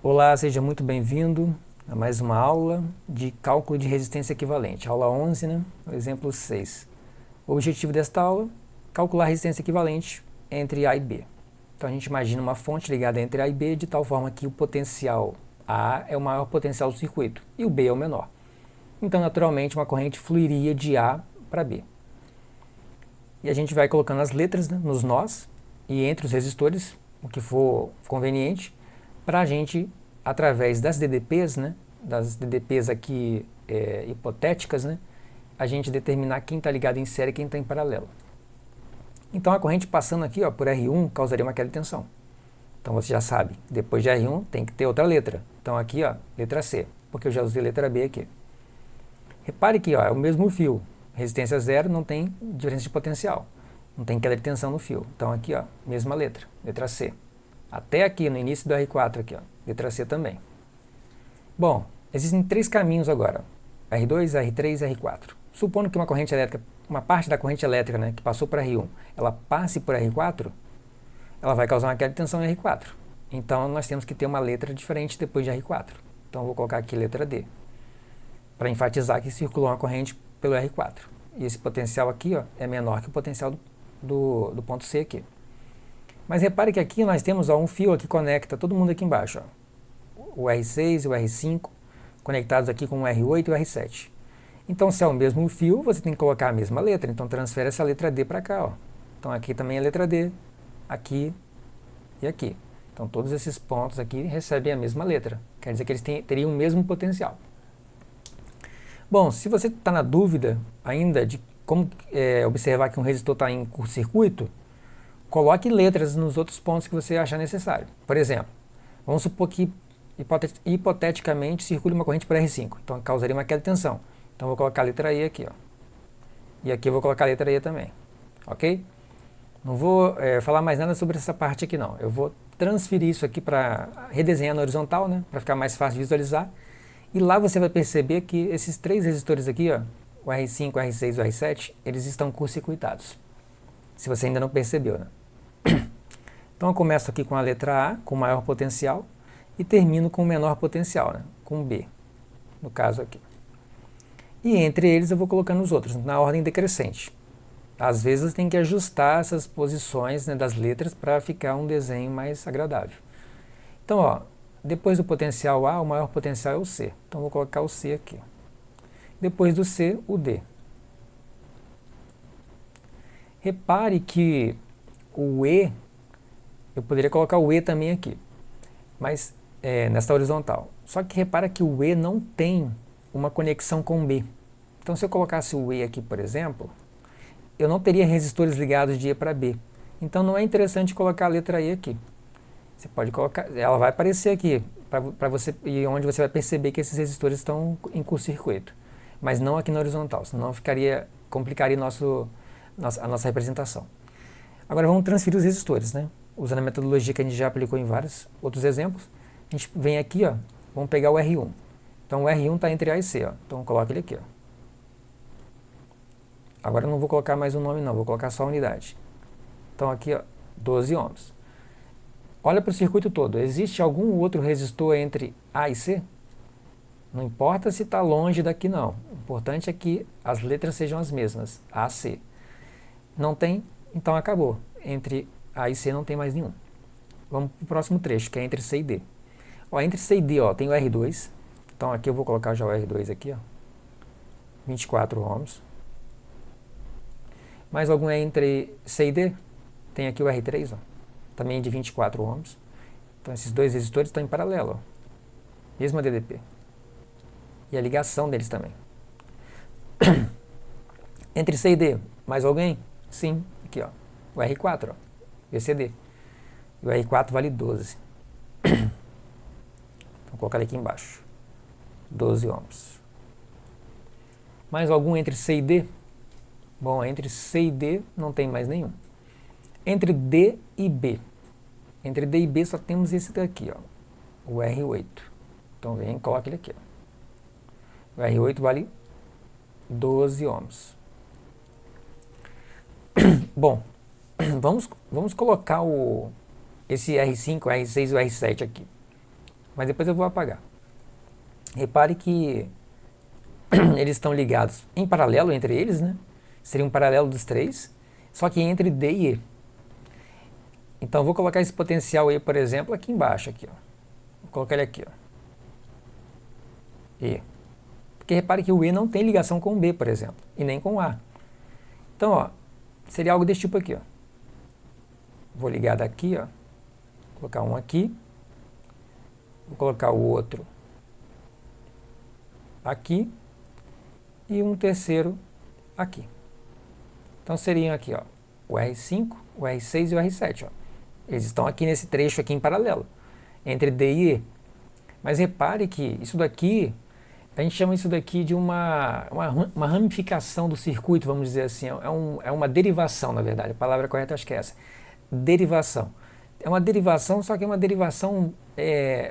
Olá, seja muito bem-vindo a mais uma aula de cálculo de resistência equivalente. Aula 11, né? O exemplo 6. O objetivo desta aula, calcular a resistência equivalente entre A e B. Então a gente imagina uma fonte ligada entre A e B de tal forma que o potencial A é o maior potencial do circuito e o B é o menor. Então, naturalmente, uma corrente fluiria de A para B. E a gente vai colocando as letras, né, nos nós e entre os resistores, o que for conveniente, para a gente, através das DDPs, né, das DDPs aqui hipotéticas, né, a gente determinar quem está ligado em série e quem está em paralelo. Então a corrente passando aqui, ó, por R1 causaria uma queda de tensão. Então você já sabe, depois de R1 tem que ter outra letra. Então aqui, ó, letra C, porque eu já usei letra B aqui. Repare que, ó, é o mesmo fio. Resistência zero, não tem diferença de potencial. Não tem queda de tensão no fio. Então aqui, ó, mesma letra, letra C. Até aqui, no início do R4 aqui, ó, letra C também. Bom, existem três caminhos agora. R2, R3 e R4. Supondo que uma corrente elétrica, uma parte da corrente elétrica, né, que passou por R1, ela passe por R4, ela vai causar uma queda de tensão em R4. Então nós temos que ter uma letra diferente depois de R4. Então eu vou colocar aqui letra D, para enfatizar que circulou uma corrente pelo R4. E esse potencial aqui, ó, é menor que o potencial do ponto C aqui. Mas repare que aqui nós temos, ó, um fio que conecta todo mundo aqui embaixo. Ó. O R6 e o R5 conectados aqui com o R8 e o R7. Então, se é o mesmo fio, você tem que colocar a mesma letra. Então, transfere essa letra D para cá. Ó. Então, aqui também é letra D, aqui e aqui. Então, todos esses pontos aqui recebem a mesma letra. Quer dizer que eles teriam o mesmo potencial. Bom, se você está na dúvida ainda de como observar que um resistor está em curto-circuito, coloque letras nos outros pontos que você achar necessário. Por exemplo, vamos supor que hipoteticamente circule uma corrente por R5, então causaria uma queda de tensão. Então vou colocar a letra E aqui, ó. E aqui eu vou colocar a letra E também, ok? Não vou falar mais nada sobre essa parte aqui não. Eu vou transferir isso aqui para redesenhar na horizontal, né, para ficar mais fácil de visualizar. E lá você vai perceber que esses três resistores aqui, ó, o R5, o R6 e o R7, eles estão curto-circuitados. Se você ainda não percebeu, né? Então eu começo aqui com a letra A, com maior potencial, e termino com o menor potencial, né? Com B, no caso aqui. E entre eles eu vou colocando os outros, na ordem decrescente. Às vezes você tem que ajustar essas posições, né, das letras para ficar um desenho mais agradável. Então, ó, depois do potencial A, o maior potencial é o C. Então vou colocar o C aqui. Depois do C, o D. Repare que o E, eu poderia colocar o E também aqui, mas nessa horizontal. Só que repara que o E não tem uma conexão com o B. Então se eu colocasse o E aqui, por exemplo, eu não teria resistores ligados de E para B. Então não é interessante colocar a letra E aqui. Você pode colocar, ela vai aparecer aqui, para você, e onde você vai perceber que esses resistores estão em curto-circuito. Mas não aqui na horizontal, senão complicaria a nossa representação. Agora vamos transferir os resistores, né? Usando a metodologia que a gente já aplicou em vários outros exemplos. A gente vem aqui, ó, vamos pegar o R1. Então o R1 está entre A e C, ó. Então coloca ele aqui, ó. Agora eu não vou colocar mais o nome não, vou colocar só a unidade. Então aqui, ó, 12 ohms. Olha para o circuito todo, existe algum outro resistor entre A e C? Não importa se está longe daqui não, o importante é que as letras sejam as mesmas, A, C. Não tem, então acabou, entre A e C não tem mais nenhum. Vamos para o próximo trecho, que é entre C e D. Ó, entre C e D, ó, tem o R2, então aqui eu vou colocar já o R2 aqui, ó, 24 ohms. Mais algum é entre C e D? Tem aqui o R3, ó, também de 24 ohms. Então esses dois resistores estão em paralelo, ó. Mesma DDP. E a ligação deles também. Entre C e D, mais alguém? Sim, aqui, ó, o R4, ó, VCD. E o R4 vale 12. Vou colocar ele aqui embaixo. 12 ohms. Mais algum entre C e D? Bom, entre C e D não tem mais nenhum. Entre D e B. Entre D e B só temos esse daqui, ó, o R8. Então vem e coloca ele aqui, ó. O R8 vale 12 ohms. Bom, vamos colocar esse R5, o R6 e o R7 aqui. mas depois eu vou apagar. Repare que eles estão ligados em paralelo entre eles, né? Seria um paralelo dos três, só que entre D e E. Então eu vou colocar esse potencial E, por exemplo, aqui embaixo, aqui, ó. Vou colocar ele aqui, ó. E. Porque repare que o E não tem ligação com o B, por exemplo, e nem com o A. Então, ó, seria algo desse tipo aqui, ó. Vou ligar daqui, ó. Vou colocar um aqui. Vou colocar o outro aqui. E um terceiro aqui. Então seriam aqui, ó, o R5, o R6 e o R7, ó. Eles estão aqui nesse trecho aqui em paralelo, entre D e E. Mas repare que isso daqui, a gente chama isso daqui de uma ramificação do circuito, vamos dizer assim. É uma derivação, na verdade. A palavra correta acho que é essa. Derivação. É uma derivação, só que é uma derivação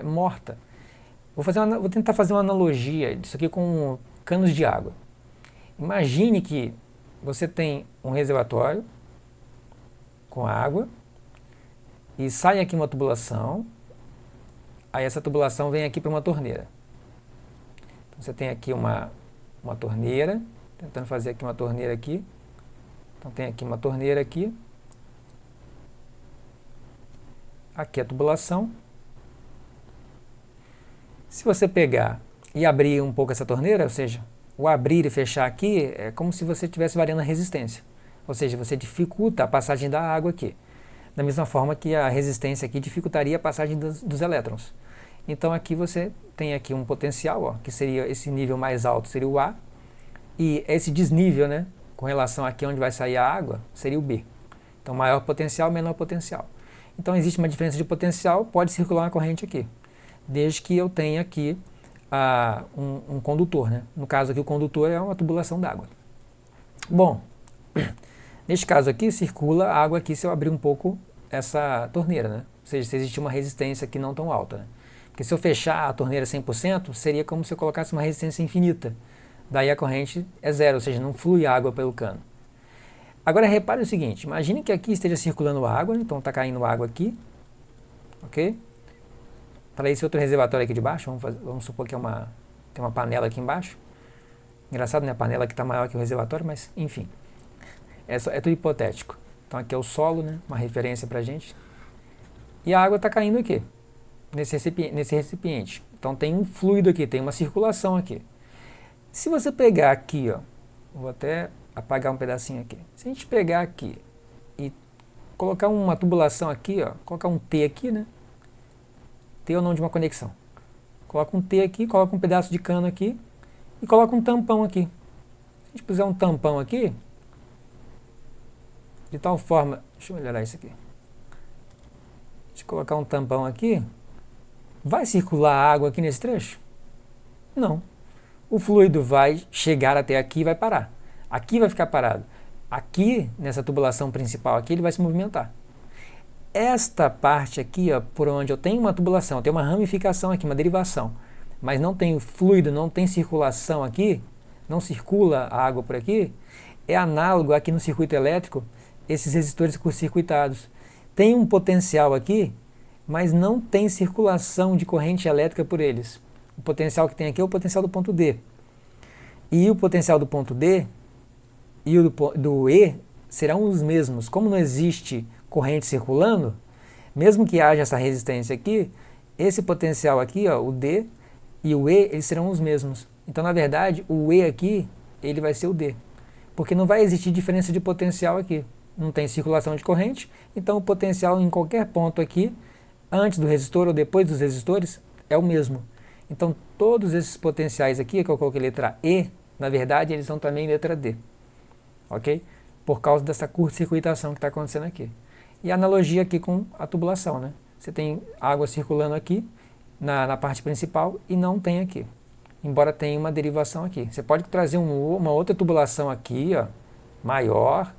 morta. Vou tentar fazer uma analogia disso aqui com canos de água. Imagine que você tem um reservatório com água e sai aqui uma tubulação, aí essa tubulação vem aqui para uma torneira. Então você tem aqui uma torneira, tentando fazer aqui uma torneira aqui. Então tem aqui uma torneira aqui. Aqui a tubulação. Se você pegar e abrir um pouco essa torneira, ou seja, o abrir e fechar aqui é como se você estivesse variando a resistência. Ou seja, você dificulta a passagem da água aqui. Da mesma forma que a resistência aqui dificultaria a passagem dos elétrons. Então aqui você tem aqui um potencial, ó, que seria esse nível mais alto, seria o A. E esse desnível, né, com relação aqui onde vai sair a água, seria o B. Então maior potencial, menor potencial. Então existe uma diferença de potencial, pode circular uma corrente aqui. Desde que eu tenha aqui um condutor, né? No caso aqui o condutor é uma tubulação d'água. Bom, neste caso aqui circula água aqui se eu abrir um pouco essa torneira, né? Ou seja, se existir uma resistência aqui não tão alta, né? Porque se eu fechar a torneira 100%, seria como se eu colocasse uma resistência infinita. Daí a corrente é zero, ou seja, não flui água pelo cano. Agora repare o seguinte, imagine que aqui esteja circulando água, né? Então está caindo água aqui, ok? Para esse outro reservatório aqui de baixo, vamos supor que tem uma panela aqui embaixo. Engraçado, né? A panela aqui está maior que o reservatório, mas enfim. É tudo hipotético. Então aqui é o solo, né? Uma referência para a gente. E a água está caindo aqui, nesse recipiente. Então tem um fluido aqui, tem uma circulação aqui. Se você pegar aqui, ó, vou até apagar um pedacinho aqui. Se a gente pegar aqui e colocar uma tubulação aqui, ó, colocar um T aqui, né? T ou não de uma conexão. Coloca um T aqui, coloca um pedaço de cano aqui e coloca um tampão aqui. Se a gente puser um tampão aqui, de tal forma, deixa eu melhorar isso aqui. Se colocar um tampão aqui, vai circular água aqui nesse trecho? Não. O fluido vai chegar até aqui e vai parar. Aqui vai ficar parado. Aqui, nessa tubulação principal aqui, ele vai se movimentar. Esta parte aqui, ó, por onde eu tenho uma tubulação, eu tenho uma ramificação aqui, uma derivação, mas não tenho fluido, não tem circulação aqui, não circula a água por aqui, é análogo aqui no circuito elétrico, esses resistores curto-circuitados. Tem um potencial aqui, mas não tem circulação de corrente elétrica por eles. O potencial que tem aqui é o potencial do ponto D. E o potencial do ponto D e o do E serão os mesmos. Como não existe corrente circulando, mesmo que haja essa resistência aqui, esse potencial aqui, ó, o D e o E, eles serão os mesmos. Então, na verdade, o E aqui, ele vai ser o D. Porque não vai existir diferença de potencial aqui. Não tem circulação de corrente, então o potencial em qualquer ponto aqui, antes do resistor ou depois dos resistores, é o mesmo. Então, todos esses potenciais aqui, que eu coloquei letra E, na verdade, eles são também letra D. Ok? Por causa dessa curto-circuitação que está acontecendo aqui. E a analogia aqui com a tubulação, né? Você tem água circulando aqui, na parte principal, e não tem aqui. Embora tenha uma derivação aqui. Você pode trazer uma outra tubulação aqui, ó, maior,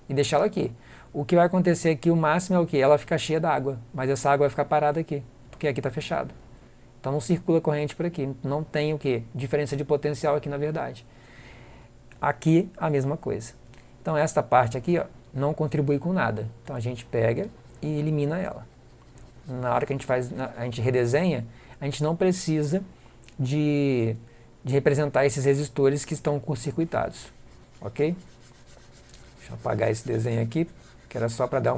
e deixá-la aqui. O que vai acontecer aqui, o máximo é o quê? Ela fica cheia d'água, mas essa água vai ficar parada aqui, porque aqui está fechado. Então não circula corrente por aqui, não tem o quê? Diferença de potencial aqui na verdade. Aqui a mesma coisa. Então esta parte aqui, ó, não contribui com nada. Então a gente pega e elimina ela. na hora que a gente redesenha, a gente não precisa de representar esses resistores que estão curto-circuitados, ok? Deixa eu apagar esse desenho aqui, que era só para dar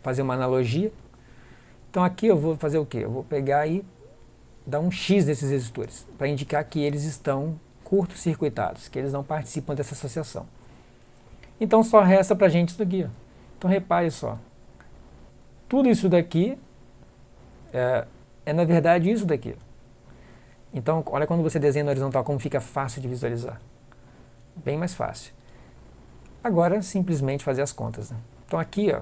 fazer uma analogia. Então aqui eu vou fazer o quê? Eu vou pegar e dar um X desses resistores, para indicar que eles estão curto-circuitados, que eles não participam dessa associação. Então só resta para a gente isso daqui. Ó. Então repare só, tudo isso daqui é na verdade isso daqui. Então olha quando você desenha na horizontal como fica fácil de visualizar. Bem mais fácil. Agora simplesmente fazer as contas. Né? Então aqui, ó,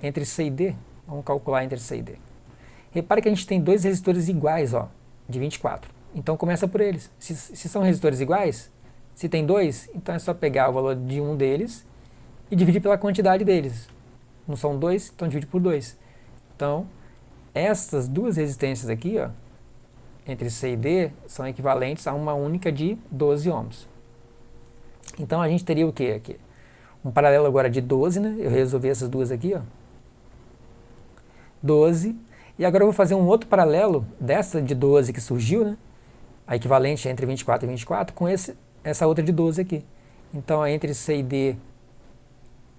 entre C e D, vamos calcular entre C e D. Repare que a gente tem dois resistores iguais, ó, de 24. Então começa por eles. Se são resistores iguais, se tem dois, então é só pegar o valor de um deles e dividir pela quantidade deles. Não são dois, então divide por 2. Então, essas duas resistências aqui, ó, entre C e D, são equivalentes a uma única de 12 ohms. Então a gente teria o que aqui? Um paralelo agora de 12, né? Eu resolvi essas duas aqui, ó. 12. E agora eu vou fazer um outro paralelo dessa de 12 que surgiu, né? A equivalente entre 24 e 24, com essa outra de 12 aqui. Então, entre C e D,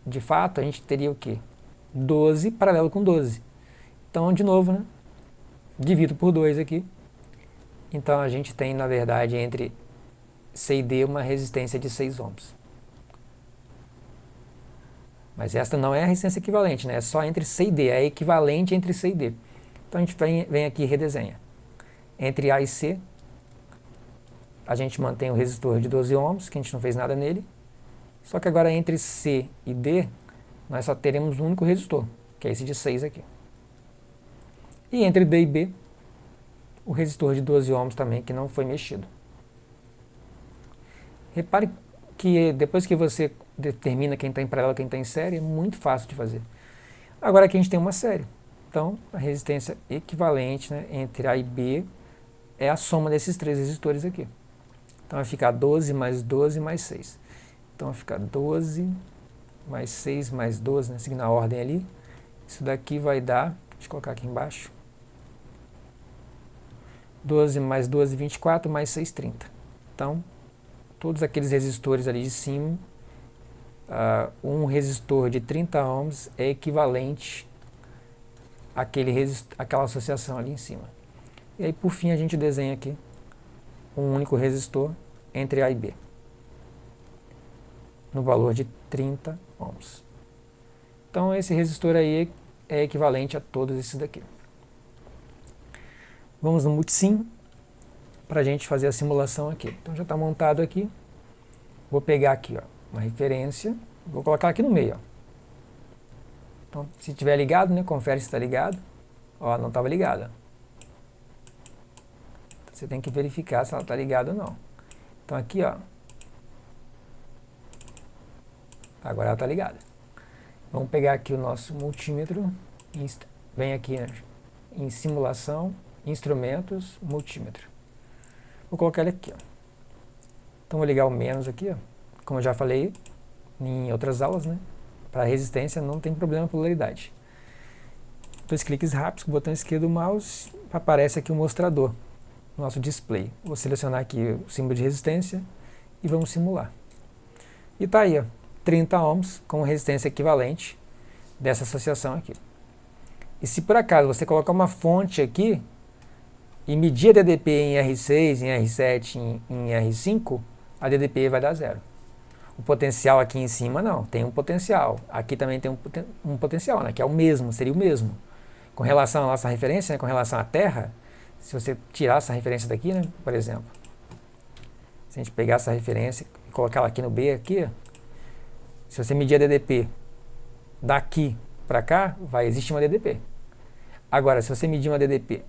de fato, a gente teria o quê? 12 paralelo com 12. Então, de novo, né? Divido por 2 aqui. Então, a gente tem, na verdade, entre C e D uma resistência de 6 ohms. Mas esta não é a resistência equivalente, né? É só entre C e D, é equivalente entre C e D. Então a gente vem aqui e redesenha. Entre A e C, a gente mantém o resistor de 12 ohms, que a gente não fez nada nele. Só que agora entre C e D, nós só teremos um único resistor, que é esse de 6 aqui. E entre D e B, o resistor de 12 ohms também, que não foi mexido. Repare que depois que você determina quem está em paralelo e quem está em série, é muito fácil de fazer. Agora aqui a gente tem uma série. Então, a resistência equivalente, né, entre A e B é a soma desses três resistores aqui. Então vai ficar 12 mais 12 mais 6. Então vai ficar 12 mais 6 mais 12, né, seguindo a ordem ali. Isso daqui vai dar, deixa eu colocar aqui embaixo, 12 mais 12, 24, mais 6, 30. Então, todos aqueles resistores ali de cima, um resistor de 30 ohms é equivalente àquela associação ali em cima. E aí, por fim, a gente desenha aqui um único resistor entre A e B, no valor de 30 ohms. Então, esse resistor aí é equivalente a todos esses daqui. Vamos no Multisim para a gente fazer a simulação aqui. Então, já está montado aqui. Vou pegar aqui, ó, uma referência, vou colocar aqui no meio. Ó. Então, se estiver ligado, né, confere se está ligado. Ó, não estava ligada. Então, você tem que verificar se ela está ligada ou não. Então, aqui, ó. Agora ela está ligada. Vamos pegar aqui o nosso multímetro. Vem aqui, né, em simulação, instrumentos, multímetro. Vou colocar ele aqui, ó. Então vou ligar o menos aqui, ó. Como eu já falei em outras aulas, né? Para resistência não tem problema a polaridade. 2 cliques rápidos com o botão esquerdo do mouse, aparece aqui o mostrador, nosso display. Vou selecionar aqui o símbolo de resistência e vamos simular. E tá aí, ó, 30 ohms com resistência equivalente dessa associação aqui. E se por acaso você colocar uma fonte aqui e medir a DDP em R6, em R7, em R5, a DDP vai dar 0. O potencial aqui em cima não, tem um potencial. Aqui também tem um potencial, né, que é o mesmo, seria o mesmo. Com relação à nossa referência, né, com relação à Terra, se você tirar essa referência daqui, né, por exemplo, se a gente pegar essa referência e colocar ela aqui no B, aqui, se você medir a DDP daqui para cá, vai existir uma DDP. Agora, se você medir uma DDP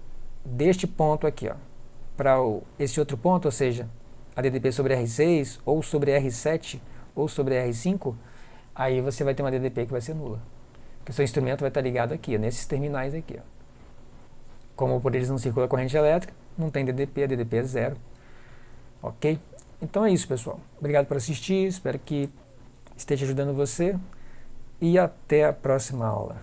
deste ponto aqui, ó, para esse outro ponto, ou seja, a DDP sobre R6, ou sobre R7, ou sobre R5, aí você vai ter uma DDP que vai ser nula. Porque o seu instrumento vai estar ligado aqui, ó, nesses terminais aqui. Ó. Como por eles não circula corrente elétrica, não tem DDP, a DDP é 0. Ok? Então é isso, pessoal. Obrigado por assistir, espero que esteja ajudando você e até a próxima aula.